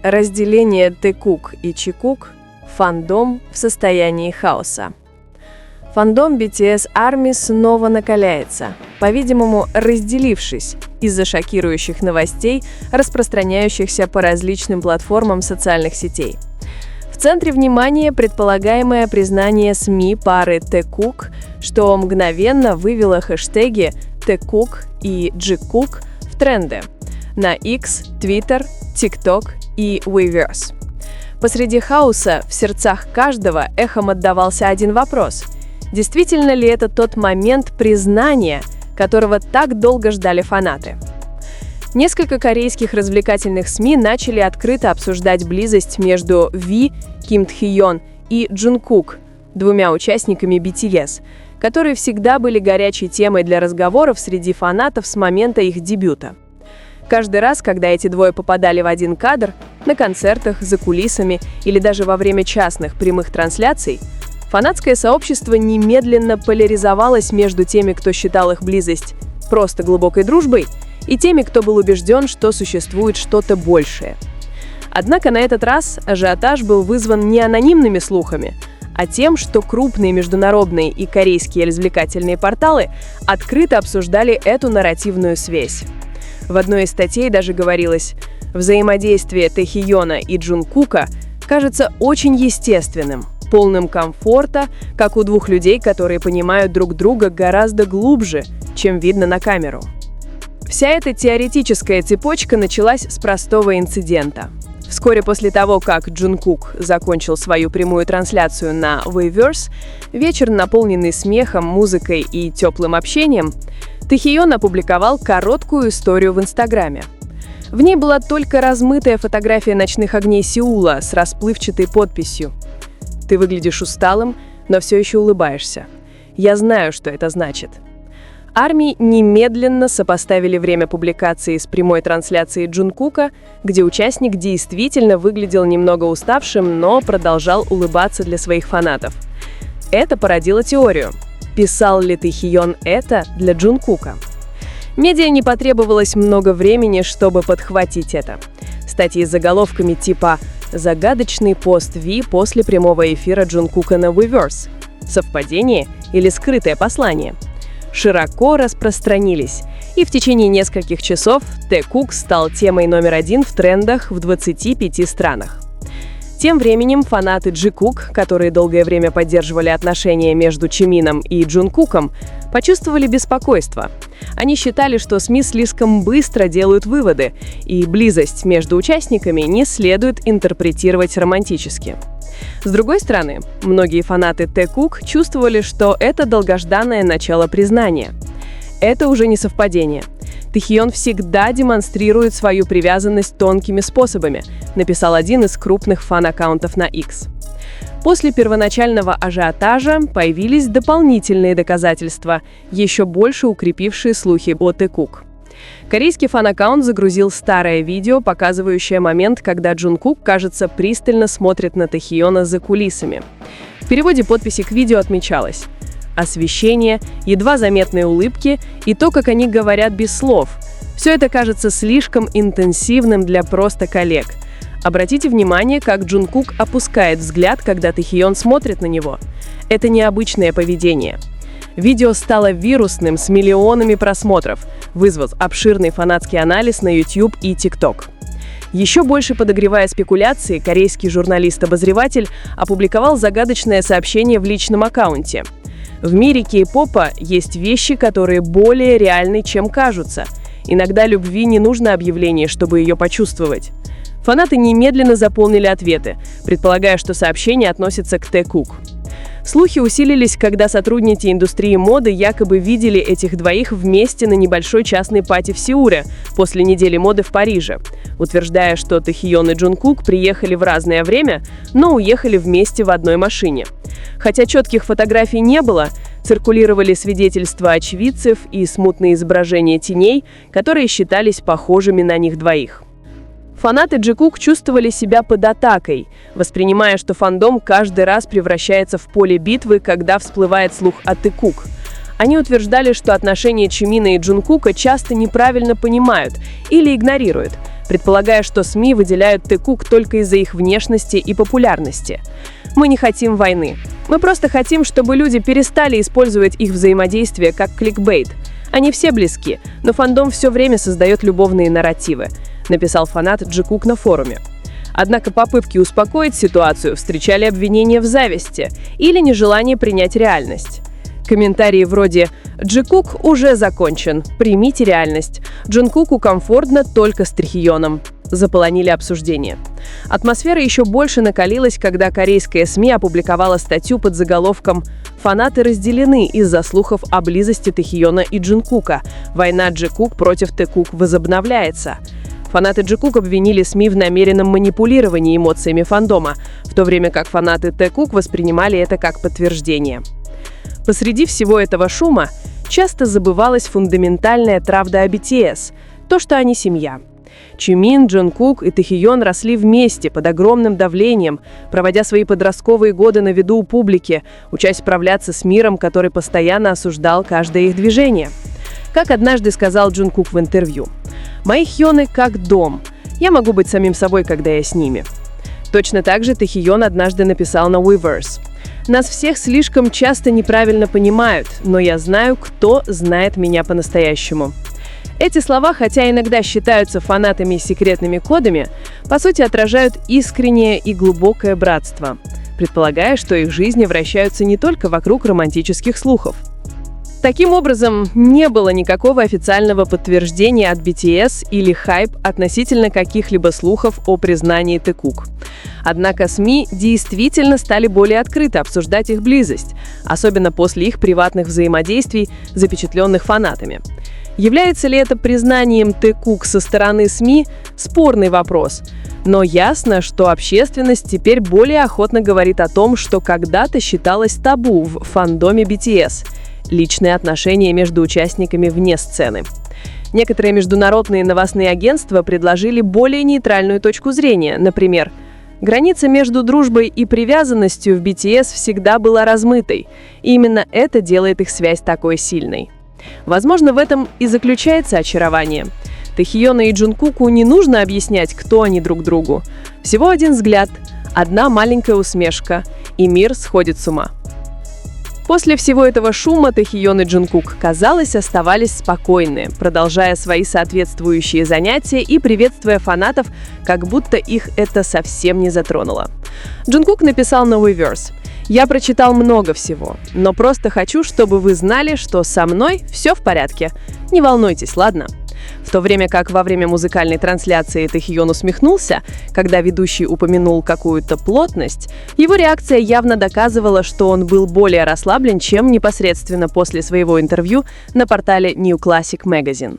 Разделение Taekook и Jungkook, фандом в состоянии хаоса. Фандом BTS ARMY снова накаляется, по-видимому, разделившись из-за шокирующих новостей, распространяющихся по различным платформам социальных сетей. В центре внимания предполагаемое признание СМИ пары Taekook, что мгновенно вывело хэштеги Taekook и Jungkook в тренды на X, Twitter, TikTok и Weverse. Посреди хаоса в сердцах каждого эхом отдавался один вопрос: действительно ли это тот момент признания, которого так долго ждали фанаты? Несколько корейских развлекательных СМИ начали открыто обсуждать близость между V, Ким Тхи-йон, и Jungkook, двумя участниками BTS, которые всегда были горячей темой для разговоров среди фанатов с момента их дебюта. Каждый раз, когда эти двое попадали в один кадр, на концертах, за кулисами или даже во время частных прямых трансляций, фанатское сообщество немедленно поляризовалось между теми, кто считал их близость просто глубокой дружбой, и теми, кто был убежден, что существует что-то большее. Однако на этот раз ажиотаж был вызван не анонимными слухами, а тем, что крупные международные и корейские развлекательные порталы открыто обсуждали эту нарративную связь. В одной из статей даже говорилось: взаимодействие Тхи-йона и Джункука кажется очень естественным, полным комфорта, как у двух людей, которые понимают друг друга гораздо глубже, чем видно на камеру. Вся эта теоретическая цепочка началась с простого инцидента. Вскоре после того, как Jungkook закончил свою прямую трансляцию на Weverse, вечер, наполненный смехом, музыкой и теплым общением, Тхи-йон опубликовал короткую историю в Инстаграме. В ней была только размытая фотография ночных огней Сеула с расплывчатой подписью: «Ты выглядишь усталым, но все еще улыбаешься. Я знаю, что это значит». ARMY немедленно сопоставили время публикации с прямой трансляцией Джункука, где участник действительно выглядел немного уставшим, но продолжал улыбаться для своих фанатов. Это породило теорию: писал ли Тхи-йон это для Джункука? Медиа не потребовалось много времени, чтобы подхватить это. Статьи с заголовками типа «Загадочный пост V после прямого эфира Джункука на Weverse», «Совпадение или скрытое послание?» широко распространились, и в течение нескольких часов Taekook стал темой номер один в трендах в 25 странах. Тем временем фанаты Jungkook, которые долгое время поддерживали отношения между Чимином и Джункуком, почувствовали беспокойство. Они считали, что СМИ слишком быстро делают выводы, и близость между участниками не следует интерпретировать романтически. С другой стороны, многие фанаты Taekook чувствовали, что это долгожданное начало признания. Это уже не совпадение. Тхи-йон всегда демонстрирует свою привязанность тонкими способами, написал один из крупных фан-аккаунтов на X. После первоначального ажиотажа появились дополнительные доказательства, еще больше укрепившие слухи о Taekook. Корейский фан-аккаунт загрузил старое видео, показывающее момент, когда Jungkook, кажется, пристально смотрит на Тхи-йона за кулисами. В переводе подписи к видео отмечалось: освещение, едва заметные улыбки и то, как они говорят без слов. Все это кажется слишком интенсивным для просто коллег. Обратите внимание, как Jungkook опускает взгляд, когда Тхи-йон смотрит на него. Это необычное поведение. Видео стало вирусным с миллионами просмотров, вызвав обширный фанатский анализ на YouTube и TikTok. Еще больше подогревая спекуляции, корейский журналист-обозреватель опубликовал загадочное сообщение в личном аккаунте: «В мире кей-попа есть вещи, которые более реальны, чем кажутся. Иногда любви не нужно объявление, чтобы ее почувствовать». Фанаты немедленно заполнили ответы, предполагая, что сообщение относится к Taekook. Слухи усилились, когда сотрудники индустрии моды якобы видели этих двоих вместе на небольшой частной пати в Сеуле после недели моды в Париже, утверждая, что Тхи-йон и Jungkook приехали в разное время, но уехали вместе в одной машине. Хотя четких фотографий не было, циркулировали свидетельства очевидцев и смутные изображения теней, которые считались похожими на них двоих. Фанаты Jungkook чувствовали себя под атакой, воспринимая, что фандом каждый раз превращается в поле битвы, когда всплывает слух о Taekook. Они утверждали, что отношения Чимина и Джункука часто неправильно понимают или игнорируют, предполагая, что СМИ выделяют Тэкук только из-за их внешности и популярности. Мы не хотим войны. Мы просто хотим, чтобы люди перестали использовать их взаимодействие как кликбейт. Они все близки, но фандом все время создает любовные нарративы, написал фанат Джикук на форуме. Однако попытки успокоить ситуацию встречали обвинения в зависти или нежелании принять реальность. Комментарии вроде «Джикук уже закончен, примите реальность», «Джункуку комфортно только с Тэхионом» заполонили обсуждение. Атмосфера еще больше накалилась, когда корейская СМИ опубликовала статью под заголовком «Фанаты разделены из-за слухов о близости Тэхиона и Джункука. Война Джикук против Тэкук возобновляется». Фанаты Джикук обвинили СМИ в намеренном манипулировании эмоциями фандома, в то время как фанаты Тэкук воспринимали это как подтверждение. Посреди всего этого шума часто забывалась фундаментальная правда о BTS – то, что они семья. Чимин, Джункук и Тэхион росли вместе под огромным давлением, проводя свои подростковые годы на виду у публики, учась справляться с миром, который постоянно осуждал каждое их движение. Как однажды сказал Джункук в интервью: «Мои хьоны как дом. Я могу быть самим собой, когда я с ними». Точно так же Тэхион однажды написал на Weverse: «Нас всех слишком часто неправильно понимают, но я знаю, кто знает меня по-настоящему». Эти слова, хотя иногда считаются фанатами секретными кодами, по сути отражают искреннее и глубокое братство, предполагая, что их жизни вращаются не только вокруг романтических слухов. Таким образом, не было никакого официального подтверждения от BTS или хайп относительно каких-либо слухов о признании Тэкук. Однако СМИ действительно стали более открыто обсуждать их близость, особенно после их приватных взаимодействий, запечатленных фанатами. Является ли это признанием Тэкук со стороны СМИ – спорный вопрос. Но ясно, что общественность теперь более охотно говорит о том, что когда-то считалось табу в фандоме BTS – личные отношения между участниками вне сцены. Некоторые международные новостные агентства предложили более нейтральную точку зрения. Например, граница между дружбой и привязанностью в BTS всегда была размытой, и именно это делает их связь такой сильной. Возможно, в этом и заключается очарование. Тэхиона и Джункуку не нужно объяснять, кто они друг другу. Всего один взгляд, одна маленькая усмешка, и мир сходит с ума. После всего этого шума Тэхион и Джункук, казалось, оставались спокойны, продолжая свои соответствующие занятия и приветствуя фанатов, как будто их это совсем не затронуло. Джункук написал на Weverse: «Я прочитал много всего, но просто хочу, чтобы вы знали, что со мной все в порядке. Не волнуйтесь, ладно?» В то время как во время музыкальной трансляции Тэхион усмехнулся, когда ведущий упомянул какую-то плотность, его реакция явно доказывала, что он был более расслаблен, чем непосредственно после своего интервью на портале New Classic Magazine.